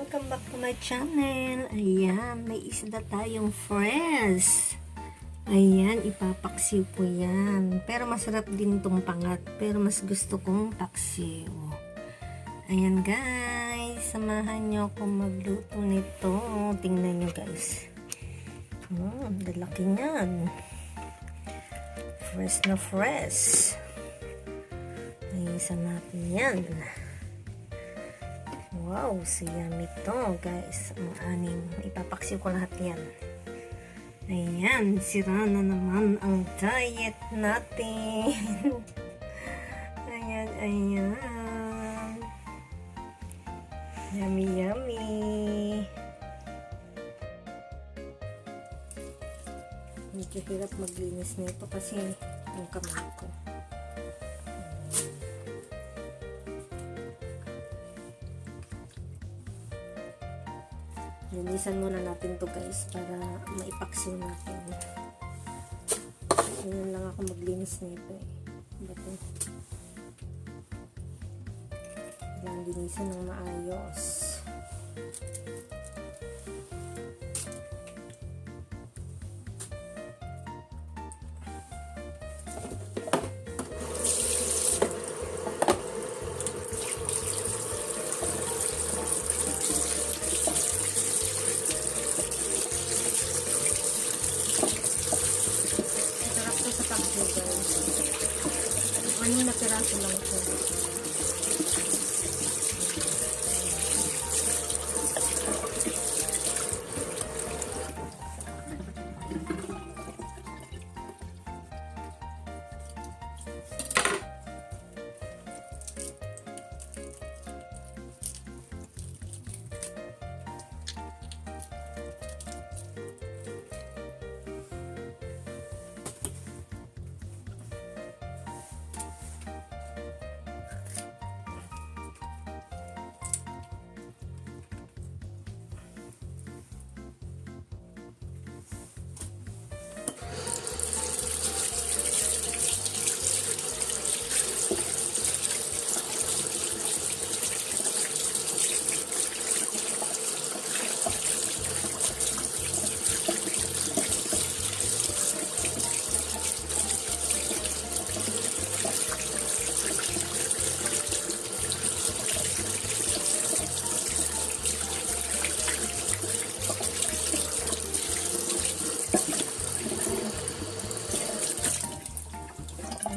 Welcome back to my channel. Ayan, may isda tayong fresh. Ayan, ipapaksiw ko yan. Pero masarap din itong pangat. Pero mas gusto kong paksiw. Ayan guys, samahan nyo ako magluto nito. Tingnan nyo guys. Lalaki niyan. Fresh na fresh. Ayusan natin yan. Wow, so yummy to guys. Ang aning, ipapaksiw ko lahat yan. Ayan, sira na naman ang diet natin. Ayan, ayan. Yummy, yummy. Medyo hirap maglinis nito kasi yung kamay ko. Linisan muna natin to guys para maipaksiw natin. Ngayon lang ako maglinis nito eh. Bato. Kailangan linisan ng maayos. Ano na piraso lang ito.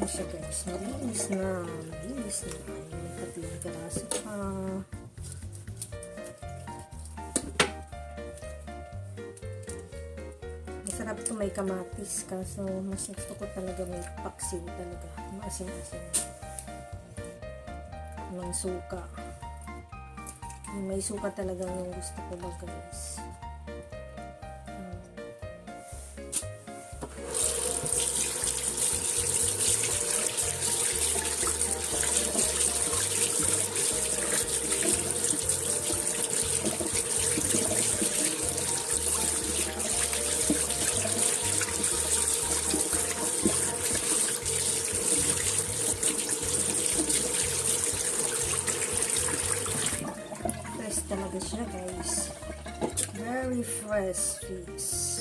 Siya guys, malinis na may tatlong piraso pa. Masarap ito, may kamatis kaso mas gusto ko talaga may paksiw talaga, maasim-asim, may suka, may suka talaga yung gusto ko ba guys. Talaga siya guys, very fresh fish.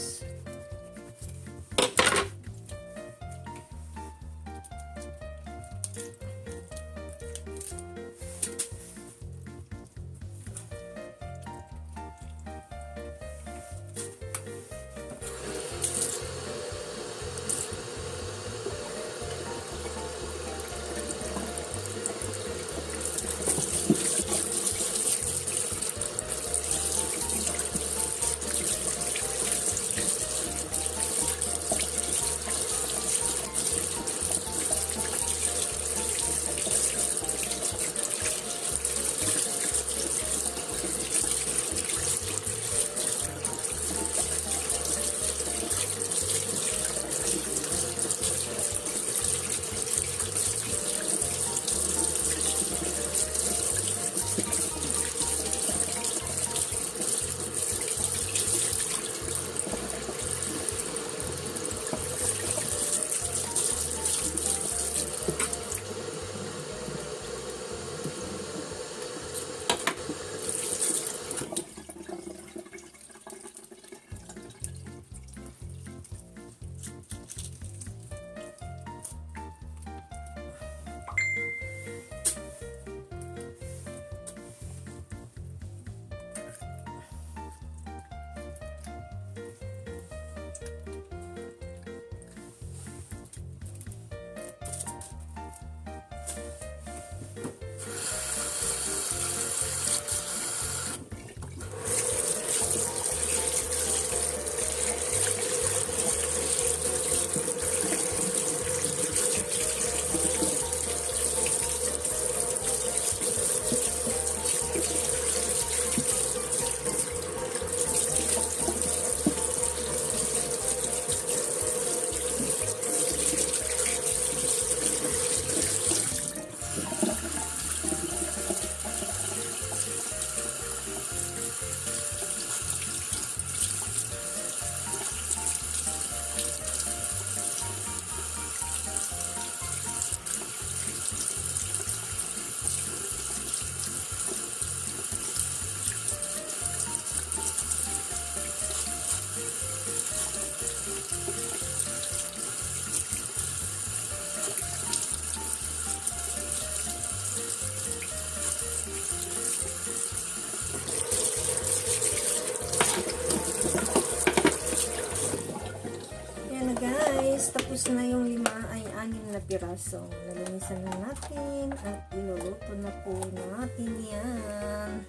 Yan na guys, tapos na yung 5 ay 6 na piraso. Nalinisan na natin at iluluto na po natin yan.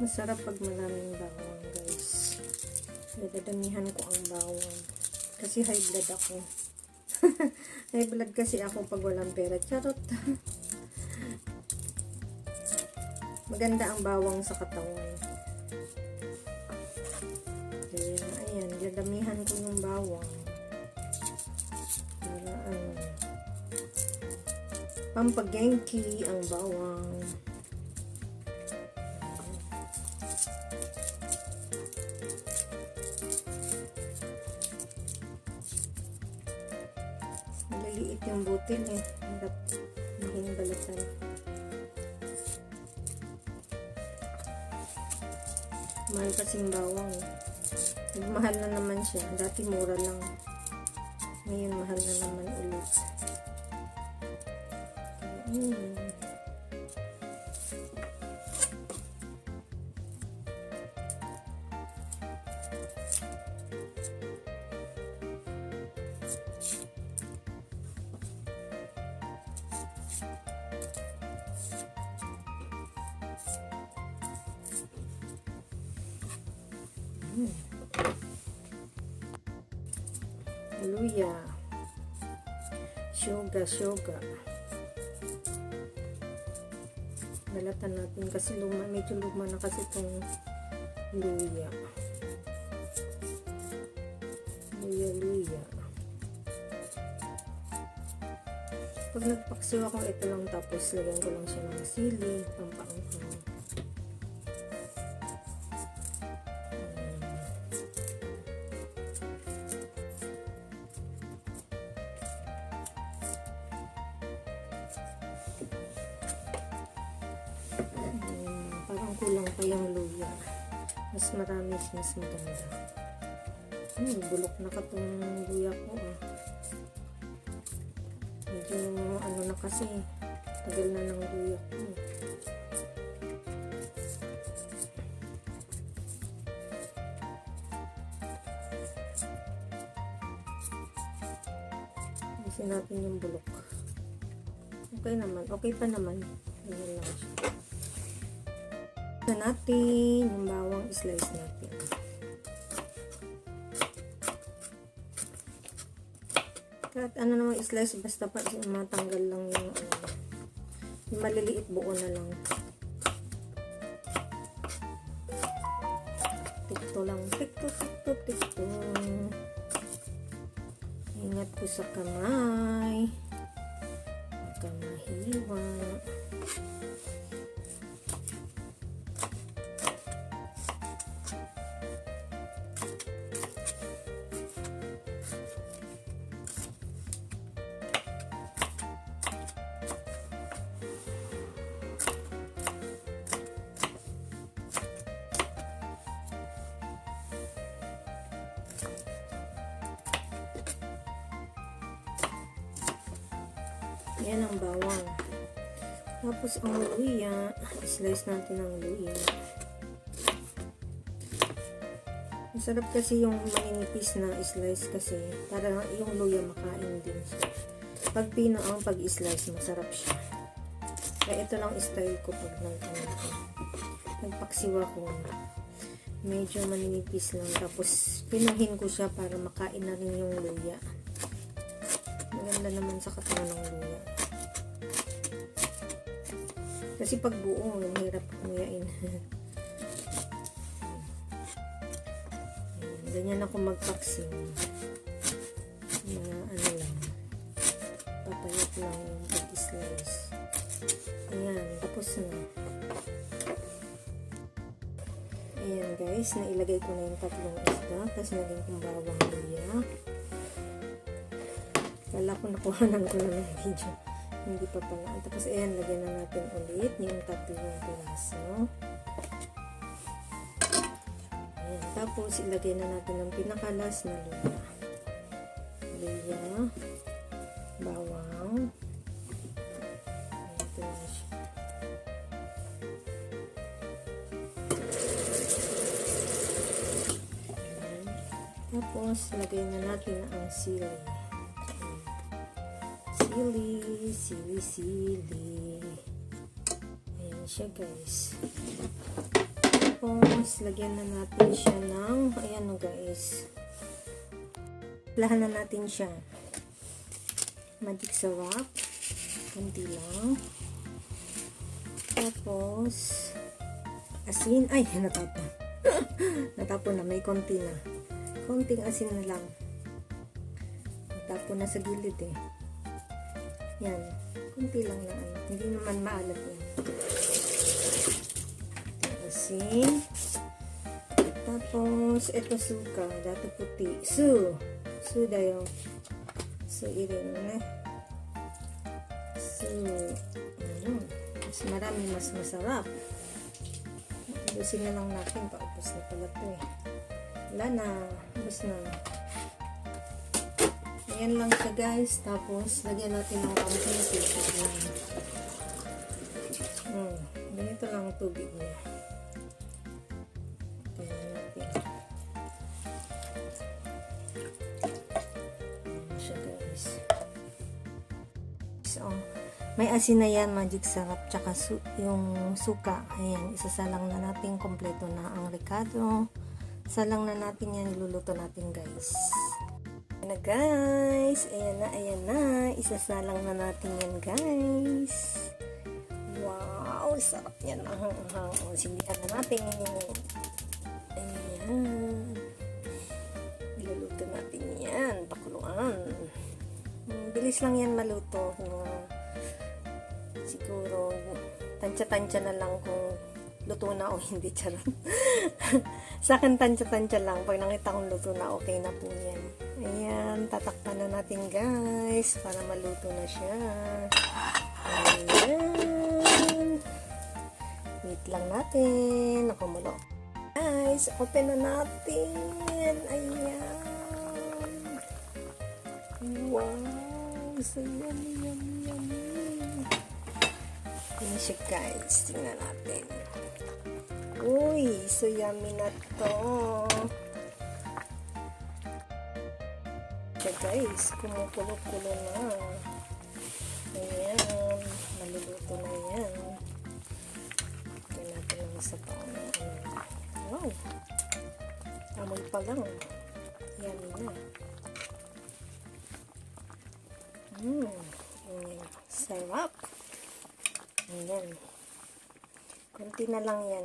Masarap pag maraming bawang guys. Dadamihan ko ang bawang. Kasi high blood ako. High blood kasi ako pag walang pera. Charot. Maganda ang bawang sa katawan. Kaya, ayan. Dadamihan ko yung bawang. Para pampagenki ang bawang. Maliliit yung butil eh. Hirap maging balatan. Mahal kasing bawang eh. Nagmahal na naman siya. Dati mura lang. Ngayon mahal na naman ulit. Luya, shoga. Balatan natin kasi medyo luma na kasi itong luya. Luya. Pag nagpaksiw ako, ito lang, tapos lagyan ko lang siya ng sili, pampaanghang. Parang kulang pa yung luya. Mas marami, mas maganda. Bulok na ka itong luya ko ah. Medyo ano na kasi, tagal na ng luya ko. Alisin natin yung bulok. Okay naman, okay pa naman. Ganyan lang siya. Na natin yung bawang, slice natin. Kahit ano naman slice, basta pa matanggal lang yung maliliit, buo na lang. Tikto lang, tikto. Ingat po sa kamay. Huwag kang mahiwa. Yan ang bawang. Tapos ang luya, slice natin ang luya. Masarap kasi yung maninipis na slice kasi para yung luya makain din siya. Pag pino ang pag-slice, masarap siya. Kaya ito lang style ko pag nagpaksiwa ko. Medyo maninipis lang. Tapos pinuhin ko siya para makain na rin yung luya. Maganda naman sa katawan ng luya. Kasi pag buo, hirap nguyain. Ganyan ako magpaksin. Ano lang. Papayat lang yung pag-slice. Ayan, tapos na. Ayan guys, nailagay ko na yung tatlong isda. Tapos naging kong bawang luya. Kala ko nakuhanan ko na ng video. Hindi pa pala. Tapos ayan, lagyan na natin ulit yung tatlong piraso. Tapos, ilagay na natin ang pinakalas na luya. Luya, bawang. Ito na siya. Ayan. Tapos, lagay na natin ang sili. Sili. Ayan siya guys. Tapos, lagyan na natin siya ng, ayan o guys. Lahan na natin siya. Magic syrup. Kunti lang. Tapos, asin. Ay, natapon. Natapon na. May konti na. Konting asin na lang. Natapon na sa gilid eh. Yan. Kunti lang na. Hindi naman maalat yan. Asin. Tapos, ito suka. Dato puti. Su dayo. Su irin na. Su. Mas marami, mas masarap. Ubusin na lang natin. Paupos na pala ito eh. Wala na. Ubus na. Ayan lang siya guys. Tapos, lagyan natin ng kaunting tubig lang. Ganito lang ang tubig niya. So, may asin na yan, magic syrup, tsaka yung suka. Ayan, isasalang na natin, kompleto na ang ricado. Salang na natin yan, iluluto natin guys. Ayan na guys, ayan na. Isasalang na natin yan guys. Wow, sarap yan. Sindihan na natin. Ayan. Iluluto natin yan, pakuluan. Bilis lang yan maluto. Siguro, tansya-tansya na lang kung luto na o hindi. Charot. Sa akin, tansya-tansya lang. Pag nakita kong luto na, okay na po yan. Ayan, tatakpan na natin guys para maluto na siya. Ayan. Wait lang natin. Nakumulo. Guys, open na natin. Ayan. Wow, so yummy. Ayan siya guys, tingnan natin. Uy, so yummy na to. So guys, kumukulo-kulo na. Ayan, maluluto na yan. Ito natin ang isa pa. Wow, amoy pa lang. Yummy na. Sarap. Ayan. Konti na lang yan.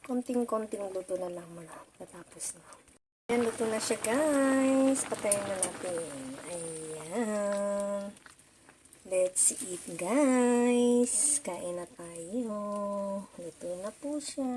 Konting-konting luto na lang muna. Patapos na. Ayan, luto na siya guys. Patayin na natin. Ayan. Let's eat guys. Kain na tayo. Luto na po siya.